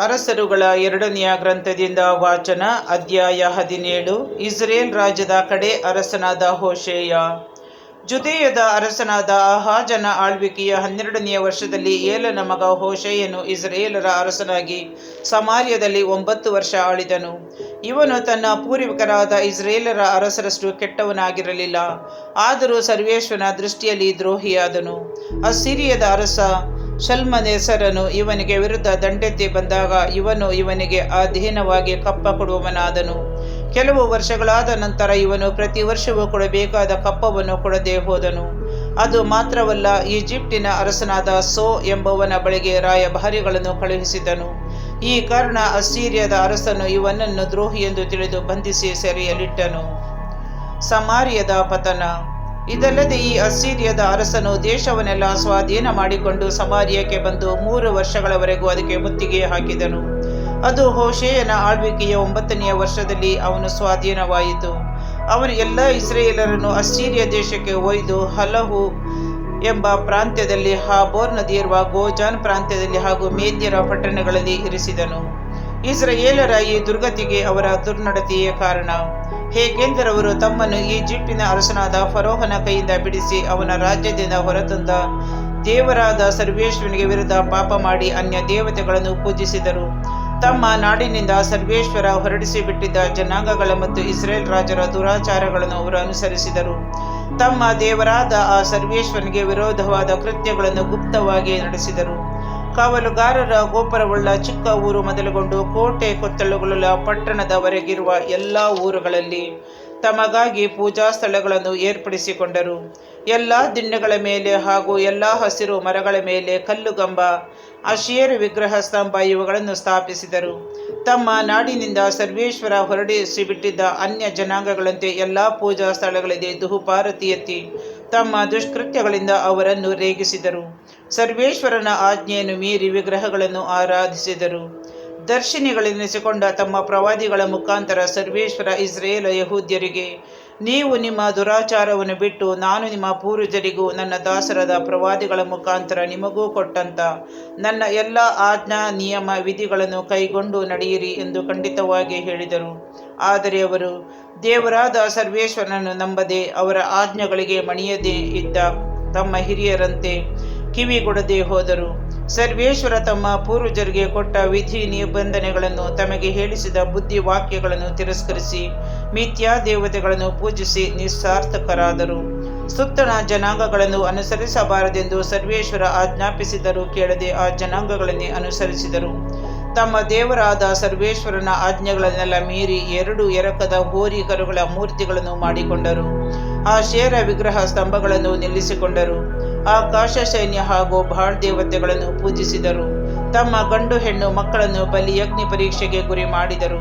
ಅರಸರುಗಳ 2ನೆಯ ಗ್ರಂಥದಿಂದ ವಾಚನ. ಅಧ್ಯಾಯ 17. ಇಸ್ರೇಲ್ ರಾಜ್ಯದ ಕಡೆ ಅರಸನಾದ ಹೋಶೇಯ. ಜುದೇಯದ ಅರಸನಾದ ಆಹಾಜನ ಆಳ್ವಿಕೆಯ 12ನೆಯ ವರ್ಷದಲ್ಲಿ ಏಲನ ಮಗ ಹೋಶೇಯನು ಇಸ್ರೇಲರ ಅರಸನಾಗಿ ಸಮಾರ್ಯದಲ್ಲಿ 9 ವರ್ಷ ಆಳಿದನು. ಇವನು ತನ್ನ ಪೂರ್ವಿಕರಾದ ಇಸ್ರೇಲರ ಅರಸರಷ್ಟು ಕೆಟ್ಟವನಾಗಿರಲಿಲ್ಲ, ಆದರೂ ಸರ್ವೇಶ್ವರನ ದೃಷ್ಟಿಯಲ್ಲಿ ದ್ರೋಹಿಯಾದನು. ಅಸಿರಿಯದ ಅರಸ ಶಲ್ಮನೆಸರನು ಇವನಿಗೆ ವಿರುದ್ಧ ದಂಡೆತ್ತಿ ಬಂದಾಗ ಇವನು ಇವನಿಗೆ ಅಧೀನವಾಗಿ ಕಪ್ಪ ಕೊಡುವವನಾದನು. ಕೆಲವು ವರ್ಷಗಳಾದ ನಂತರ ಇವನು ಪ್ರತಿ ವರ್ಷವೂ ಕೊಡಬೇಕಾದ ಕಪ್ಪವನ್ನು ಕೊಡದೆ ಹೋದನು. ಅದು ಮಾತ್ರವಲ್ಲ, ಈಜಿಪ್ಟಿನ ಅರಸನಾದ ಸೋ ಎಂಬವನ ಬಳಿಗೆ ರಾಯಭಾರಿಗಳನ್ನು ಕಳುಹಿಸಿದನು. ಈ ಕಾರಣ ಅಸಿರಿಯದ ಅರಸನು ಇವನನ್ನು ದ್ರೋಹಿ ಎಂದು ತಿಳಿದು ಬಂಧಿಸಿ ಸೆರೆಯಲ್ಲಿಟ್ಟನು. ಸಮಾರ್ಯದ ಪತನ. ಇದಲ್ಲದೆ ಈ ಅಸಿರಿಯದ ಅರಸನು ದೇಶವನ್ನೆಲ್ಲ ಸ್ವಾಧೀನ ಮಾಡಿಕೊಂಡು ಸಮಾರ್ಯಕ್ಕೆ ಬಂದು 3 ವರ್ಷಗಳವರೆಗೂ ಅದಕ್ಕೆ ಮುತ್ತಿಗೆ ಹಾಕಿದನು. ಅದು ಹೋಶೇಯನ ಆಳ್ವಿಕೆಯ 9ನೆಯ ವರ್ಷದಲ್ಲಿ ಅವನು ಸ್ವಾಧೀನವಾಯಿತು. ಅವನು ಎಲ್ಲ ಇಸ್ರೇಲರನ್ನು ಅಸಿರಿಯ ದೇಶಕ್ಕೆ ಒಯ್ದು ಹಲಹು ಎಂಬ ಪ್ರಾಂತ್ಯದಲ್ಲಿ, ಹಾಬೋರ್ ನದಿ ಇರುವ ಗೋಜಾನ್ ಪ್ರಾಂತ್ಯದಲ್ಲಿ ಹಾಗೂ ಮೇದ್ಯರ ಪಟ್ಟಣಗಳಲ್ಲಿ ಇರಿಸಿದನು. ಇಸ್ರಾಯೇಲರ ಈ ದುರ್ಗತಿಗೆ ಅವರ ದುರ್ನಡತೆಯೇ ಕಾರಣ. ಹೇಗೆಂದರೆ ಅವರು ತಮ್ಮನ್ನು ಈಜಿಪ್ಟಿನ ಅರಸನಾದ ಫರೋಹನ ಕೈಯಿಂದ ಬಿಡಿಸಿ ಅವನ ರಾಜ್ಯದಿಂದ ಹೊರತಂದ ದೇವರಾದ ಸರ್ವೇಶ್ವರನಿಗೆ ವಿರುದ್ಧ ಪಾಪ ಮಾಡಿ ಅನ್ಯ ದೇವತೆಗಳನ್ನು ಪೂಜಿಸಿದರು. ತಮ್ಮ ನಾಡಿನಿಂದ ಸರ್ವೇಶ್ವರ ಹೊರಡಿಸಿ ಬಿಟ್ಟಿದ್ದ ಜನಾಂಗಗಳ ಮತ್ತು ಇಸ್ರೇಲ್ ರಾಜರ ದುರಾಚಾರಗಳನ್ನು ಅವರು ಅನುಸರಿಸಿದರು. ತಮ್ಮ ದೇವರಾದ ಆ ಸರ್ವೇಶ್ವರನಿಗೆ ವಿರೋಧವಾದ ಕೃತ್ಯಗಳನ್ನು ಗುಪ್ತವಾಗಿ ನಡೆಸಿದರು. ಕಾವಲುಗಾರರ ಗೋಪುರವುಳ್ಳ ಚಿಕ್ಕ ಊರು ಮೊದಲುಗೊಂಡು ಕೋಟೆ ಕೊತ್ತಲುಗಳುಳ್ಳ ಪಟ್ಟಣದವರೆಗಿರುವ ಎಲ್ಲ ಊರುಗಳಲ್ಲಿ ತಮಗಾಗಿ ಪೂಜಾ ಸ್ಥಳಗಳನ್ನು ಏರ್ಪಡಿಸಿಕೊಂಡರು. ಎಲ್ಲ ದಿಣ್ಣೆಗಳ ಮೇಲೆ ಹಾಗೂ ಎಲ್ಲ ಹಸಿರು ಮರಗಳ ಮೇಲೆ ಕಲ್ಲುಗಂಬ, ಅಶೇರ ವಿಗ್ರಹ ಸ್ತಂಭ ಇವುಗಳನ್ನು ಸ್ಥಾಪಿಸಿದರು. ತಮ್ಮ ನಾಡಿನಿಂದ ಸರ್ವೇಶ್ವರ ಹೊರಡಿಸಿಬಿಟ್ಟಿದ್ದ ಅನ್ಯ ಜನಾಂಗಗಳಂತೆ ಎಲ್ಲ ಪೂಜಾ ಸ್ಥಳಗಳಲ್ಲಿ ಧೂಪಾರತಿ ಎತ್ತಿ ತಮ್ಮ ದುಷ್ಕೃತ್ಯಗಳಿಂದ ಅವರನ್ನು ರೇಗಿಸಿದರು. ಸರ್ವೇಶ್ವರನ ಆಜ್ಞೆಯನ್ನು ಮೀರಿ ವಿಗ್ರಹಗಳನ್ನು ಆರಾಧಿಸಿದರು. ದರ್ಶಿನಿಗಳೆನಿಸಿಕೊಂಡ ತಮ್ಮ ಪ್ರವಾದಿಗಳ ಮುಖಾಂತರ ಸರ್ವೇಶ್ವರ ಇಸ್ರೇಲ ಯಹೂದ್ಯರಿಗೆ, ನೀವು ನಿಮ್ಮ ದುರಾಚಾರವನ್ನು ಬಿಟ್ಟು ನಾನು ನಿಮ್ಮ ಪೂರ್ವಜರಿಗೂ ನನ್ನ ದಾಸರಾದ ಪ್ರವಾದಿಗಳ ಮುಖಾಂತರ ನಿಮಗೂ ಕೊಟ್ಟಂತ ನನ್ನ ಎಲ್ಲ ಆಜ್ಞಾ ನಿಯಮ ವಿಧಿಗಳನ್ನು ಕೈಗೊಂಡು ನಡೆಯಿರಿ ಎಂದು ಖಂಡಿತವಾಗಿ ಹೇಳಿದರು. ಆದರೆ ಅವರು ದೇವರಾದ ಸರ್ವೇಶ್ವರನನ್ನು ನಂಬದೆ ಅವರ ಆಜ್ಞೆಗಳಿಗೆ ಮಣಿಯದೇ ಇದ್ದ ತಮ್ಮ ಹಿರಿಯರಂತೆ ಕಿವಿಗೊಡದೆ ಹೋದರು. ಸರ್ವೇಶ್ವರ ತಮ್ಮ ಪೂರ್ವಜರಿಗೆ ಕೊಟ್ಟ ವಿಧಿ ನಿಬಂಧನೆಗಳನ್ನು, ತಮಗೆ ಹೇಳಿಸಿದ ಬುದ್ಧಿ ವಾಕ್ಯಗಳನ್ನು ತಿರಸ್ಕರಿಸಿ ಮಿಥ್ಯಾ ದೇವತೆಗಳನ್ನು ಪೂಜಿಸಿ ನಿಸ್ಸಾರ್ಥಕರಾದರು. ಸುತ್ತಣ ಜನಾಂಗಗಳನ್ನು ಅನುಸರಿಸಬಾರದೆಂದು ಸರ್ವೇಶ್ವರ ಆಜ್ಞಾಪಿಸಿದರೂ ಕೇಳದೆ ಆ ಜನಾಂಗಗಳನ್ನೇ ಅನುಸರಿಸಿದರು. ತಮ್ಮ ದೇವರಾದ ಸರ್ವೇಶ್ವರನ ಆಜ್ಞೆಗಳನ್ನೆಲ್ಲ ಮೀರಿ 2 ಎರಕದ ಹೋರಿ ಕರುಗಳ ಮೂರ್ತಿಗಳನ್ನು ಮಾಡಿಕೊಂಡರು. ಆ ಶೇರ ವಿಗ್ರಹ ಸ್ತಂಭಗಳನ್ನು ನಿಲ್ಲಿಸಿಕೊಂಡರು. ಆಕಾಶ ಸೈನ್ಯ ಹಾಗೂ ಬಾಳ್ ದೇವತೆಗಳನ್ನು ಪೂಜಿಸಿದರು. ತಮ್ಮ ಗಂಡು ಹೆಣ್ಣು ಮಕ್ಕಳನ್ನು ಬಲಿಯಗ್ನಿ ಪರೀಕ್ಷೆಗೆ ಗುರಿ ಮಾಡಿದರು.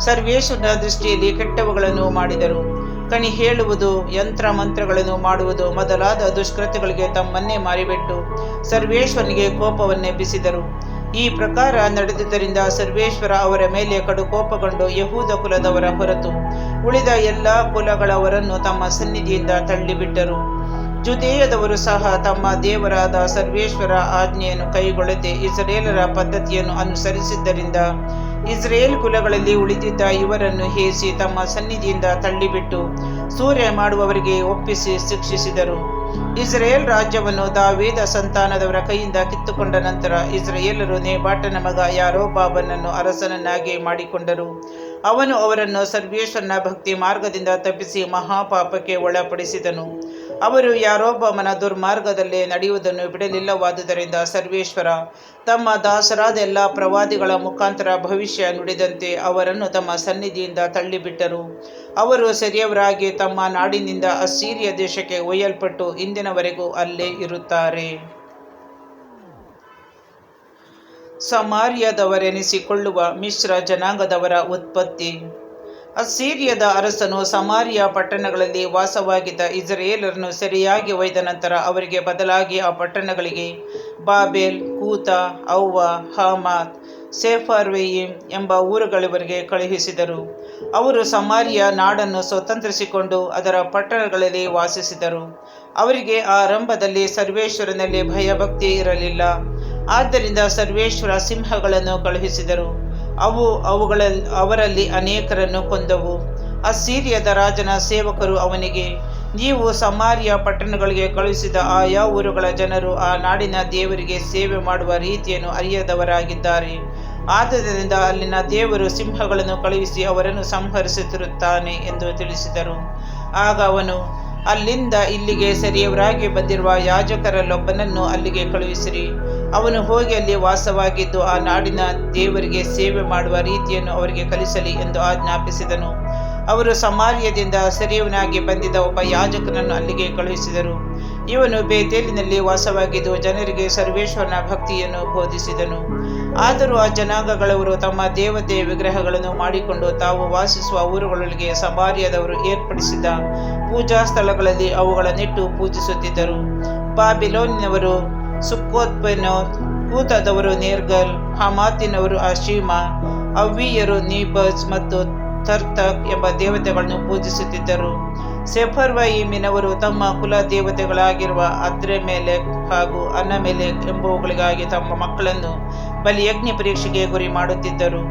ಸರ್ವೇಶ್ವರನ ದೃಷ್ಟಿಯಲ್ಲಿ ಕೆಟ್ಟವುಗಳನ್ನು ಮಾಡಿದರು. ಕಣಿ ಹೇಳುವುದು, ಯಂತ್ರ ಮಂತ್ರಗಳನ್ನು ಮಾಡುವುದು ಮೊದಲಾದ ದುಷ್ಕೃತ್ಯಗಳಿಗೆ ತಮ್ಮನ್ನೇ ಮಾರಿಬಿಟ್ಟು ಸರ್ವೇಶ್ವರನಿಗೆ ಕೋಪವನ್ನೆಬ್ಬಿಸಿದರು. ಈ ಪ್ರಕಾರ ನಡೆದುದರಿಂದ ಸರ್ವೇಶ್ವರ ಅವರ ಮೇಲೆ ಕಡು ಕೋಪಗೊಂಡು ಯಹೂದ ಕುಲದವರ ಹೊರತು ಉಳಿದ ಎಲ್ಲ ಕುಲಗಳವರನ್ನು ತಮ್ಮ ಸನ್ನಿಧಿಯಿಂದ ತಳ್ಳಿಬಿಟ್ಟರು. ಜುದೇಯದವರು ಸಹ ತಮ್ಮ ದೇವರಾದ ಸರ್ವೇಶ್ವರ ಆಜ್ಞೆಯನ್ನು ಕೈಗೊಳ್ಳದೆ ಇಸ್ರೇಲರ ಪದ್ಧತಿಯನ್ನು ಅನುಸರಿಸಿದ್ದರಿಂದ ಇಸ್ರೇಲ್ ಕುಲಗಳಲ್ಲಿ ಉಳಿದಿದ್ದ ಇವರನ್ನು ಹೇಸಿ ತಮ್ಮ ಸನ್ನಿಧಿಯಿಂದ ತಳ್ಳಿಬಿಟ್ಟು ಸೂರ್ಯ ಮಾಡುವವರಿಗೆ ಒಪ್ಪಿಸಿ ಶಿಕ್ಷಿಸಿದರು. ಇಸ್ರೇಲ್ ರಾಜ್ಯವನ್ನು ದಾವೀದ ಸಂತಾನದವರ ಕೈಯಿಂದ ಕಿತ್ತುಕೊಂಡ ನಂತರ ಇಸ್ರಾಯೇಲರು ನೇಬಾಟನ ಮಗ ಯಾರೊಬ್ಬಾಮನನ್ನು ಅರಸನನ್ನಾಗಿ ಮಾಡಿಕೊಂಡರು. ಅವನು ಅವರನ್ನು ಸರ್ವೇಶ್ವರನ ಭಕ್ತಿ ಮಾರ್ಗದಿಂದ ತಪ್ಪಿಸಿ ಮಹಾಪಾಪಕ್ಕೆ ಒಳಪಡಿಸಿದನು. ಅವರು ಯಾರೊಬ್ಬಾಮನ ದುರ್ಮಾರ್ಗದಲ್ಲೇ ನಡೆಯುವುದನ್ನು ಬಿಡಲಿಲ್ಲವಾದುದರಿಂದ ಸರ್ವೇಶ್ವರ ತಮ್ಮ ದಾಸರಾದ ಎಲ್ಲ ಪ್ರವಾದಿಗಳ ಮುಖಾಂತರ ಭವಿಷ್ಯ ನುಡಿದಂತೆ ಅವರನ್ನು ತಮ್ಮ ಸನ್ನಿಧಿಯಿಂದ ತಳ್ಳಿಬಿಟ್ಟರು. ಅವರು ಸೆರೆಯವರಾಗಿ ತಮ್ಮ ನಾಡಿನಿಂದ ಅಸಿರಿಯ ದೇಶಕ್ಕೆ ಒಯ್ಯಲ್ಪಟ್ಟು ಇಂದಿನವರೆಗೂ ಅಲ್ಲೇ ಇರುತ್ತಾರೆ. ಸಮಾರ್ಯದವರೆನಿಸಿಕೊಳ್ಳುವ ಮಿಶ್ರ ಜನಾಂಗದವರ ಉತ್ಪತ್ತಿ. ಅಸಿರಿಯದ ಅರಸನು ಸಮಾರ್ಯ ಪಟ್ಟಣಗಳಲ್ಲಿ ವಾಸವಾಗಿದ್ದ ಇಸ್ರಾಯೇಲರನ್ನು ಸೆರೆಯಾಗಿ ಒಯ್ದ ನಂತರ ಅವರಿಗೆ ಬದಲಾಗಿ ಆ ಪಟ್ಟಣಗಳಿಗೆ ಬಾಬೆಲ್, ಕೂತ, ಅವ್ವ, ಹಮಾತ್, ಸೆಫರ್ವಯಿಮ್ ಎಂಬ ಊರುಗಳವರೆಗೆ ಕಳುಹಿಸಿದರು. ಅವರು ಸಮಾರ್ಯ ನಾಡನ್ನು ಸ್ವತಂತ್ರಿಸಿಕೊಂಡು ಅದರ ಪಟ್ಟಣಗಳಲ್ಲಿ ವಾಸಿಸಿದರು. ಅವರಿಗೆ ಆರಂಭದಲ್ಲಿ ಸರ್ವೇಶ್ವರನಲ್ಲಿ ಭಯಭಕ್ತಿ ಇರಲಿಲ್ಲ. ಆದ್ದರಿಂದ ಸರ್ವೇಶ್ವರ ಸಿಂಹಗಳನ್ನು ಕಳುಹಿಸಿದರು. ಅವರಲ್ಲಿ ಅನೇಕರನ್ನು ಕೊಂದವು. ಅಸ್ಸೀರಿಯದ ರಾಜನ ಸೇವಕರು ಅವನಿಗೆ, ನೀವು ಸಮಾರ್ಯ ಪಟ್ಟಣಗಳಿಗೆ ಕಳುಹಿಸಿದ ಆಯಾ ಊರುಗಳ ಜನರು ಆ ನಾಡಿನ ದೇವರಿಗೆ ಸೇವೆ ಮಾಡುವ ರೀತಿಯನ್ನು ಅರಿಯದವರಾಗಿದ್ದಾರೆ. ಆದುದರಿಂದ ಅಲ್ಲಿನ ದೇವರು ಸಿಂಹಗಳನ್ನು ಕಳುಹಿಸಿ ಅವರನ್ನು ಸಂಹರಿಸುತ್ತಿರುತ್ತಾನೆ ಎಂದು ತಿಳಿಸಿದರು. ಆಗ ಅವನು, ಅಲ್ಲಿಂದ ಇಲ್ಲಿಗೆ ಸೆರೆಯವರಾಗಿ ಬಂದಿರುವ ಯಾಜಕರಲ್ಲೊಬ್ಬನನ್ನು ಅಲ್ಲಿಗೆ ಕಳುಹಿಸಿರಿ. ಅವನು ಹೋಗಿ ಅಲ್ಲಿ ವಾಸವಾಗಿದ್ದು ಆ ನಾಡಿನ ದೇವರಿಗೆ ಸೇವೆ ಮಾಡುವ ರೀತಿಯನ್ನು ಅವರಿಗೆ ಕಲಿಸಲಿ ಎಂದು ಆಜ್ಞಾಪಿಸಿದನು. ಅವರು ಸಮಾರ್ಯದಿಂದ ಸೆರೆಯವನಾಗಿ ಬಂದಿದ್ದ ಒಬ್ಬ ಯಾಜಕನನ್ನು ಅಲ್ಲಿಗೆ ಕಳುಹಿಸಿದರು. ಇವನು ಬೇತೇಲಿನಲ್ಲಿ ವಾಸವಾಗಿದ್ದು ಜನರಿಗೆ ಸರ್ವೇಶ್ವರನ ಭಕ್ತಿಯನ್ನು ಬೋಧಿಸಿದನು. ಆದರೂ ಆ ಜನಾಂಗಗಳವರು ತಮ್ಮ ದೇವತೆಯ ವಿಗ್ರಹಗಳನ್ನು ಮಾಡಿಕೊಂಡು ತಾವು ವಾಸಿಸುವ ಊರುಗಳೊಳಗೆ ಸಮಾರ್ಯದವರು ಏರ್ಪಡಿಸಿದ ಪೂಜಾ ಸ್ಥಳಗಳಲ್ಲಿ ಅವುಗಳನ್ನಿಟ್ಟು ಪೂಜಿಸುತ್ತಿದ್ದರು. ಬಾಬಿಲೋನಿನವರು ಸುಕ್ಕೋತ್ಪೆನೋತ್, ಕೂತದವರು ನೇರ್ಗಲ್, ಹಮಾತಿನವರು ಅಶೀಮ, ಅವ್ವಿಯರು ನೀಬಜ್ ಮತ್ತು ತರ್ತಕ್ ಎಂಬ ದೇವತೆಗಳನ್ನು ಪೂಜಿಸುತ್ತಿದ್ದರು. ಸೆಫರ್ವಯಿಮಿನವರು ತಮ್ಮ ಕುಲ ದೇವತೆಗಳಾಗಿರುವ ಅದ್ರೆಮೆಲೆಕ್ ಹಾಗೂ ಅನಮೆಲೆಕ್ ಎಂಬುವುಗಳಿಗಾಗಿ ತಮ್ಮ ಮಕ್ಕಳನ್ನು ಬಲಿಯಜ್ಞ ಪರೀಕ್ಷೆಗೆ ಗುರಿ ಮಾಡುತ್ತಿದ್ದರು.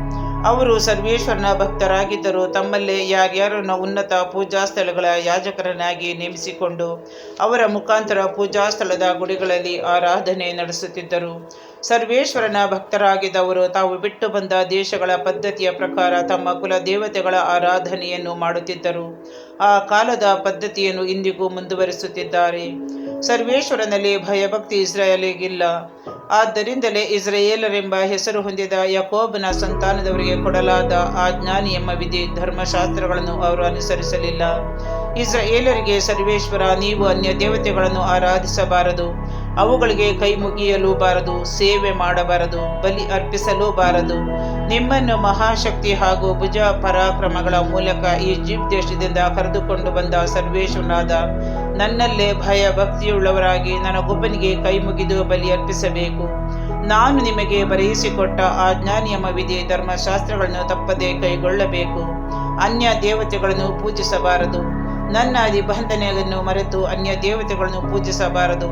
ಅವರು ಸರ್ವೇಶ್ವರನ ಭಕ್ತರಾಗಿದ್ದರು. ತಮ್ಮಲ್ಲೇ ಯಾರ್ಯಾರನ್ನು ಉನ್ನತ ಪೂಜಾ ಸ್ಥಳಗಳ ಯಾಜಕರನ್ನಾಗಿ ನೇಮಿಸಿಕೊಂಡು ಅವರ ಮುಖಾಂತರ ಪೂಜಾ ಸ್ಥಳದ ಗುಡಿಗಳಲ್ಲಿ ಆರಾಧನೆ ನಡೆಸುತ್ತಿದ್ದರು. ಸರ್ವೇಶ್ವರನ ಭಕ್ತರಾಗಿದ್ದವರು ತಾವು ಬಿಟ್ಟು ಬಂದ ದೇಶಗಳ ಪದ್ಧತಿಯ ಪ್ರಕಾರ ತಮ್ಮ ಕುಲ ದೇವತೆಗಳ ಆರಾಧನೆಯನ್ನು ಮಾಡುತ್ತಿದ್ದರು. ಆ ಕಾಲದ ಪದ್ಧತಿಯನ್ನು ಇಂದಿಗೂ ಮುಂದುವರಿಸುತ್ತಿದ್ದಾರೆ. ಸರ್ವೇಶ್ವರನಲ್ಲಿ ಭಯಭಕ್ತಿ ಇಸ್ರಾಯೇಲಿಗಿಲ್ಲ. ಆದ್ದರಿಂದಲೇ ಇಸ್ರಾಯೇಲರೆಂಬ ಹೆಸರು ಹೊಂದಿದ ಯಾಕೋಬನ ಸಂತಾನದವರಿಗೆ ಕೊಡಲಾದ ಆ ಜ್ಞಾನಿ ಎಂಬ ವಿಧಿ ಧರ್ಮಶಾಸ್ತ್ರಗಳನ್ನು ಅವರು ಅನುಸರಿಸಲಿಲ್ಲ. ಇಸ್ರಾಯೇಲರಿಗೆ ಸರ್ವೇಶ್ವರ, ನೀವು ಅನ್ಯ ದೇವತೆಗಳನ್ನು ಆರಾಧಿಸಬಾರದು, ಅವುಗಳಿಗೆ ಕೈ ಮುಗಿಯಲೂ ಬಾರದು, ಸೇವೆ ಮಾಡಬಾರದು, ಬಲಿ ಅರ್ಪಿಸಲೂ ಬಾರದು. ನಿಮ್ಮನ್ನು ಮಹಾಶಕ್ತಿ ಹಾಗೂ ಭುಜ ಪರಾಕ್ರಮಗಳ ಮೂಲಕ ಈಜಿಪ್ಟ್ ದೇಶದಿಂದ ಕರೆದುಕೊಂಡು ಬಂದ ಸರ್ವೇಶ್ವರನಾದ ನನ್ನಲ್ಲೇ ಭಯ ಭಕ್ತಿಯುಳ್ಳವರಾಗಿ ನನಗೊಬ್ಬನಿಗೆ ಕೈ ಮುಗಿದು ಬಲಿ ಅರ್ಪಿಸಬೇಕು. ನಾನು ನಿಮಗೆ ಬರೆಯಿಸಿಕೊಟ್ಟ ಆ ಜ್ಞಾನಿಯಮ ವಿಧಿ ಧರ್ಮಶಾಸ್ತ್ರಗಳನ್ನು ತಪ್ಪದೆ ಕೈಗೊಳ್ಳಬೇಕು. ಅನ್ಯ ದೇವತೆಗಳನ್ನು ಪೂಜಿಸಬಾರದು. ನನ್ನ ನಿಬಂಧನೆಯನ್ನು ಮರೆತು ಅನ್ಯ ದೇವತೆಗಳನ್ನು ಪೂಜಿಸಬಾರದು.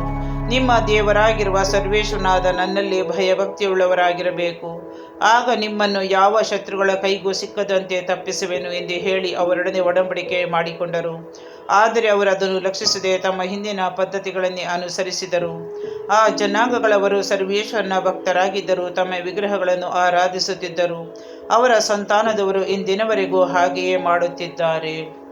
ನಿಮ್ಮ ದೇವರಾಗಿರುವ ಸರ್ವೇಶ್ವರನಾದ ನನ್ನಲ್ಲಿ ಭಯಭಕ್ತಿಯುಳ್ಳವರಾಗಿರಬೇಕು. ಆಗ ನಿಮ್ಮನ್ನು ಯಾವ ಶತ್ರುಗಳ ಕೈಗೂ ಸಿಕ್ಕದಂತೆ ತಪ್ಪಿಸುವೆನು ಎಂದು ಹೇಳಿ ಅವರೊಡನೆ ಒಡಂಬಡಿಕೆ ಮಾಡಿಕೊಂಡರು. ಆದರೆ ಅವರು ಅದನ್ನು ಲಕ್ಷಿಸದೆ ತಮ್ಮ ಹಿಂದಿನ ಪದ್ಧತಿಗಳನ್ನೇ ಅನುಸರಿಸಿದರು. ಆ ಜನಾಂಗಗಳವರು ಸರ್ವೇಶ್ವರನ ಭಕ್ತರಾಗಿದ್ದರು, ತಮ್ಮ ವಿಗ್ರಹಗಳನ್ನು ಆರಾಧಿಸುತ್ತಿದ್ದರು. ಅವರ ಸಂತಾನದವರು ಇಂದಿನವರೆಗೂ ಹಾಗೆಯೇ ಮಾಡುತ್ತಿದ್ದಾರೆ.